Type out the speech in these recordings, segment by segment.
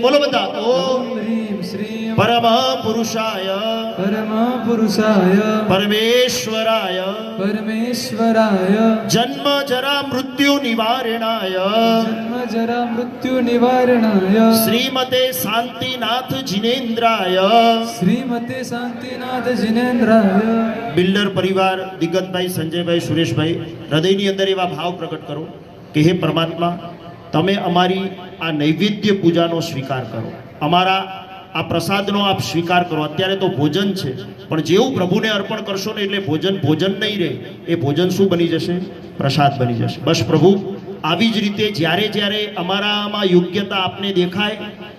બોલો બધા ઓમ ह्रीं श्रीं પરમ પુરુષાય परमपुरुषाय પરમેશ્વરાય परमेश्वराय જન્મ જરા મૃત્યુ નિવારણાય जन्म जरा मृत्यु निवारणाय શ્રીમતે શાંતિનાથ જિનેન્દ્રાય श्रीमते शांतिनाथ जिनेन्द्राय બિલ્ડર પરિવાર દિગ્ગતભાઈ સંજયભાઈ સુરેશભાઈ હૃદયની અંદર એવા ભાવ પ્રગટ કરો કે હે પરમાત્મા તમે અમારી આ નૈવેદ્ય પૂજાનો સ્વીકાર કરો, અમારા આ પ્રસાદનો આપ સ્વીકાર કરો. અત્યારે તો ભોજન છે, પણ જેવું પ્રભુને અર્પણ કરશો ને એટલે ભોજન ભોજન નહીં રહે, એ ભોજન શું બની જશે? પ્રસાદ બની જશે. બસ પ્રભુ આવી જ રીતે જ્યારે જ્યારે અમારામાં યોગ્યતા આપને દેખાય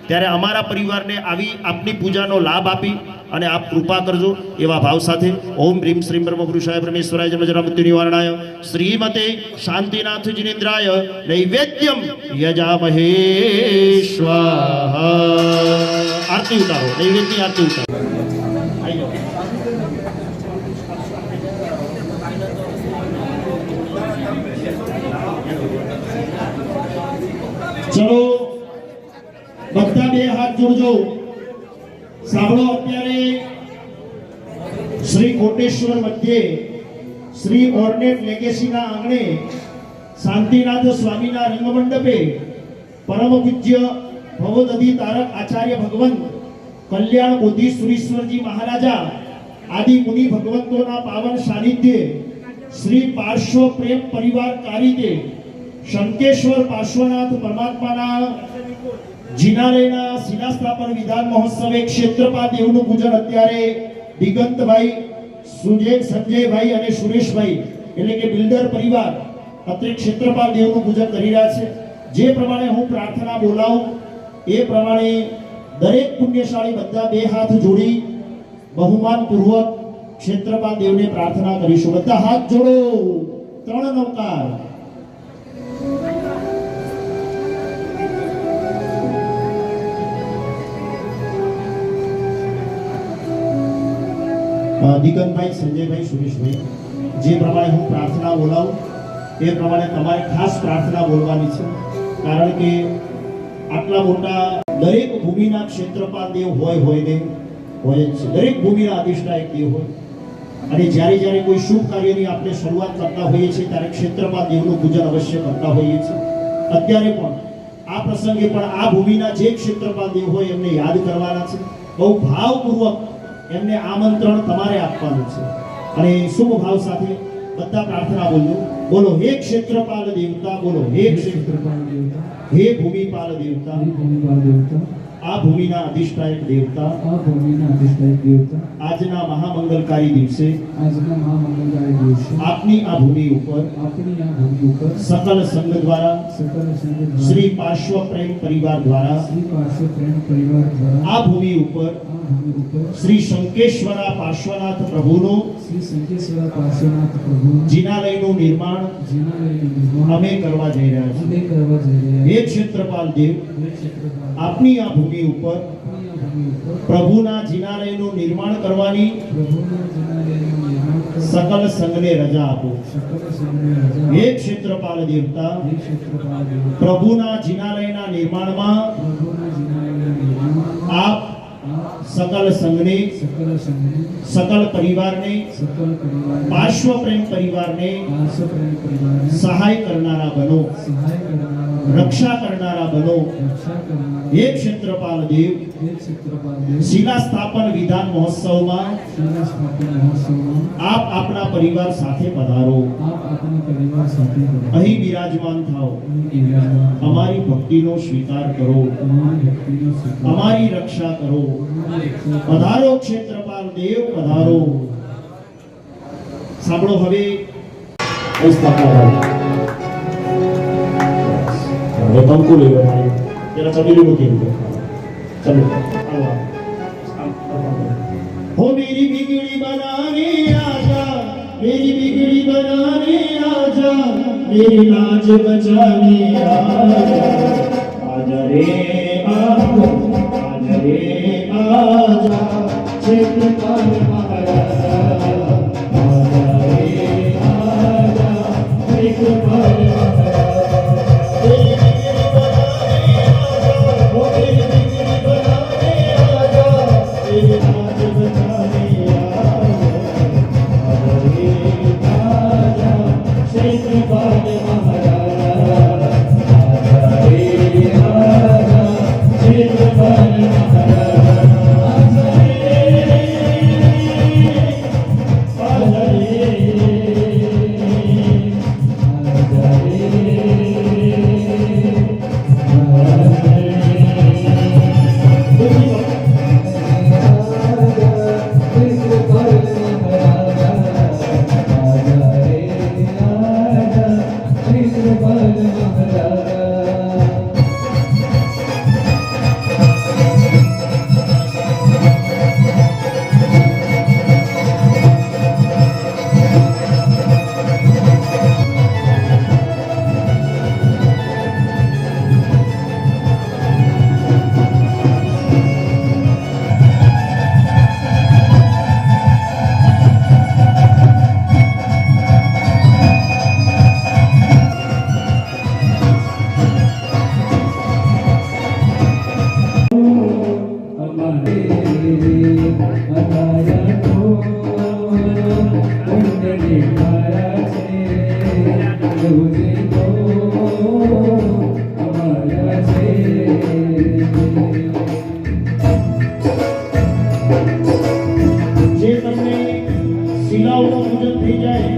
ત્યારે અમારા પરિવારને આવી આપની પૂજાનો લાભ આપી અને આપ કૃપા કરજો એવા ભાવ સાથે ઓમ હ્રીમ શ્રીમ બ્રહ્મ પુરુષાય પરમેશ્વરાય જન્મજરા મૃત્યુ નિવારણાય શ્રીમતે શાંતિનાથ જિનેન્દ્રાય નૈવેદ્યમ યજામહે સ્વાહા. આરતી ઉતારો, નૈવેદ્યની આરતી ઉતારો. ચલો બધા બે હાથ જોડજો. સાંભળો, અત્યારે શ્રી કોટેશ્વર મધ્યે શ્રી ઓર્નેટ લેગેસીના આંગણે શાંતિનાથ સ્વામીના રંગમંડપે પરમ પૂજ્ય ભવોદધિ તારક આચાર્ય ભગવંત કલ્યાણ બોધિ સુરીશ્વરજી મહારાજા આદિ મુનિ ભગવંતોના પાવન સાનિધ્યે શ્રી પાર્શ્વ પ્રેમ પરિવાર કારીકે શંકેશ્વર પાર્શ્વનાથ પરમાત્માના જિનાલયના શિલાસ્થાપન વિધાન મહોત્સવે ક્ષેત્રપાલ દેવનું પૂજન અત્યારે દિગંતભાઈ, સંજયભાઈ અને સુરેશભાઈ એટલે કે બિલ્ડર પરિવાર અત્રે ક્ષેત્રપાલ દેવનું પૂજન કરી રહ્યા છે. જે પ્રમાણે હું પ્રાર્થના બોલાવું એ પ્રમાણે દરેક પુણ્યશાળી બધા બે હાથ જોડી બહુમાન પૂર્વક ક્ષેત્રપાલ દેવને પ્રાર્થના કરીશું. બધા હાથ જોડો, ત્રણ નમકાર. દિગંતભાઈ, સંજયભાઈ, સુરેશભાઈ, જે પ્રમાણે હું પ્રાર્થના બોલાવું એ પ્રમાણે તમારે ખાસ પ્રાર્થના બોલવાની છે. કારણ કે આટલા મોટા દરેક ભૂમિના ક્ષેત્રપાલ દેવ હોય ને હોય જ છે. દરેક ભૂમિના અધિષ્ઠાયક દેવ હોય અને જ્યારે જ્યારે કોઈ શુભ કાર્યની આપણે શરૂઆત કરતા હોઈએ છીએ ત્યારે ક્ષેત્રપાલ દેવનું પૂજન અવશ્ય કરતા હોઈએ છીએ. અત્યારે પણ આ પ્રસંગે પણ આ ભૂમિના જે ક્ષેત્રપાલ દેવ હોય એમને યાદ કરવાના છે. બહુ ભાવપૂર્વક એમને આમંત્રણ તમારે આપવાનું છે અને શુભ ભાવ સાથે બધા પ્રાર્થના બોલો. બોલો હે ક્ષેત્રપાલ દેવતા, બોલો હે ક્ષેત્રપાલ દેવતા, હે ભૂમિપાલ દેવતા, આ ભૂમિના અધિષ્ઠાયક દેવતા, આજના મહામંગલકારી દિવસે આપની આ ભૂમિ ઉપર સકલ સંઘ દ્વારા શ્રી પાર્શ્વ પ્રેમ પરિવાર દ્વારા આ ભૂમિ ઉપર શ્રી શંકેશ્વરા પાર્શ્વનાથ પ્રભુનો જિનાલયનું નિર્માણ અમે કરવા જઈ રહ્યા છીએ. હે ક્ષેત્રપાલ દેવ, આપની આ ભૂમિ ઉપર પ્રભુના જિનાલયનું નિર્માણ કરવાની સકલ સંઘને રજા આપો. હે ક્ષેત્રપાલ દેવતા, પ્રભુના જિનાલયના નિર્માણમાં આપ सकल संघने सकल परिवार ने पार्श्व प्रेम परिवार ने सहाय करनारा बनो, रक्षा करनारा बनो. हे क्षेत्रपाल देव, शिला स्थापन विधान महोत्सव में आप अपना परिवार साथे पधारो, अहीं विराजमान थाओ, अमारी भक्ति नो स्वीकार करो, अमारी रक्षा करो. पधारो क्षेत्रपाल देव, पधारो. सांभळो हवे कंकु लेवाय तेरा चमेली नो केम चलो हो मेरी बिगड़ी बनाने आजा, मेरी बिगड़ी बनाने आजा, मेरी लाज बचाने आजा, आजा रे आजा रे आजा क्षेत्रपाल महाराजा, आजा रे आजा क्षेत्रपाल महाराजा. શિલાઓનું પૂજન થઈ જાય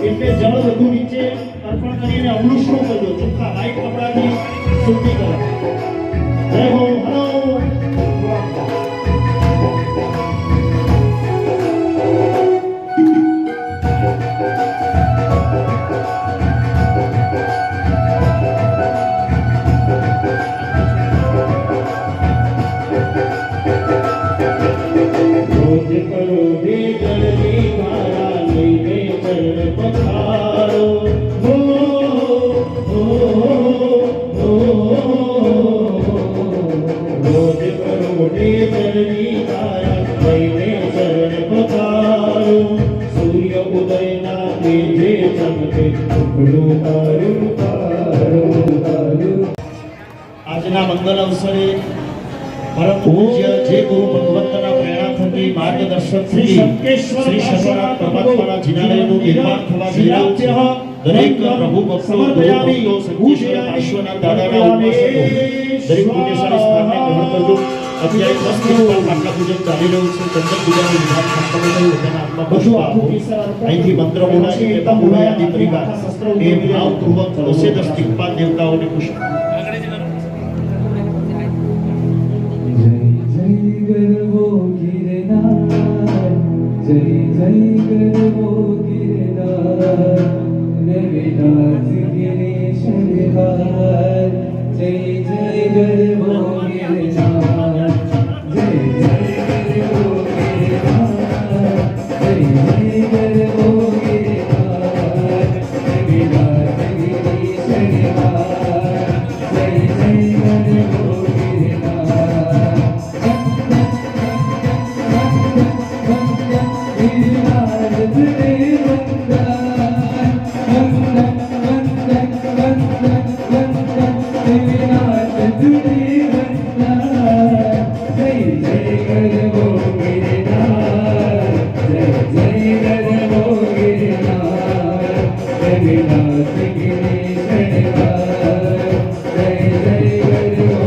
એટલે જળ બધું નીચે અર્પણ કરીને અમૃષ્ટો કરજો, ચોખ્ખા વ્હાઈટ કપડાથી શુદ્ધિ કરો. જય હો હલો. રોજ કરો બે જળની ધારા લઈને ચરણ પખારો. હો, હો, હો. રોજ કરો બે જળની ધારા લઈને ચરણ પખારો. સૂર્ય ઉદયના તેજે ચમકે ઉઘડું તારું તારું તારું. આજના મંગલ અવસરે પરમ પૂજ્ય જે ગુરુ ભગવંતના પ્રેરણા થકી માર્ગદર્શન શ્રી થકી શંકેશ્વર શ્રી શંકરા પરમાત્માના જિનાલયનું નિર્માણ થવા જઈ રહ્યું છે. દરેક પ્રભુ ભક્તો સમર્પયામિ, ગુરુ ભક્તો સંકેશ્વર પાર્શ્વનાથ દાદાના ઉપાસકો દરેક પુણ્યશાળી સ્થાનને ગ્રહણ કરજો. અત્યારે 10 દિવસ પર પાટલા પૂજન ચાલી રહ્યું છે. ચંદન પૂજાનું વિધાન સંપન્ન થયું. તેના આત્મા બધું બસવા આખું કેસર અર્પણ અહીંથી મંત્ર બોલાવી કે બાપુના યાદી પરિવાર એ ભાવપૂર્વક 10 દિક્પાલ દેવતાઓને પુષ્પ जय गरवो गिरनार, जय गरवो गिरनार, रविदास गिरीश विहार. जय गरवो गिरनार, जय गरवो गिरनार, जय गरवो गिरनार, रविदास गिरीश विहार. जय गरवो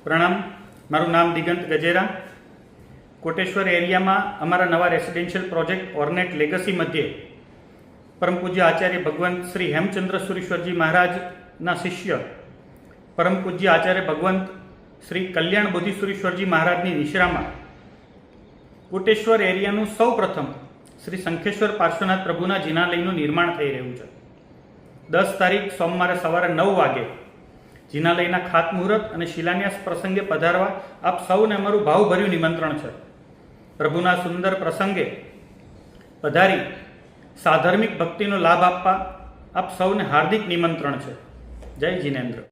પ્રણામ. મારું નામ દિગંત ગજેરા. કોટેશ્વર એરિયામાં અમારા નવા રેસિડેન્શિયલ પ્રોજેક્ટ ઓર્નેટ લેગસી મધ્યે પરમ પૂજ્ય આચાર્ય ભગવંત શ્રી હેમચંદ્ર સુરીશ્વરજી મહારાજના શિષ્ય પરમ પૂજ્ય આચાર્ય ભગવંત શ્રી કલ્યાણ બોધિસુરીશ્વરજી મહારાજની નિશ્રામાં કોટેશ્વર એરિયાનું સૌ પ્રથમ શ્રી શંખેશ્વર પાર્શ્વનાથ પ્રભુના જિનાલયનું નિર્માણ થઈ રહ્યું છે. 10 તારીખ સોમવારે સવારે 9 વાગે જિનાલયના ખાતમુહૂર્ત અને શિલાન્યાસ પ્રસંગે પધારવા આપ સૌને અમારું ભાવભર્યું નિમંત્રણ છે. પ્રભુના સુંદર પ્રસંગે પધારી સાધર્મિક ભક્તિનો લાભ આપવા આપ સૌને હાર્દિક નિમંત્રણ છે. જય જિનેન્દ્ર.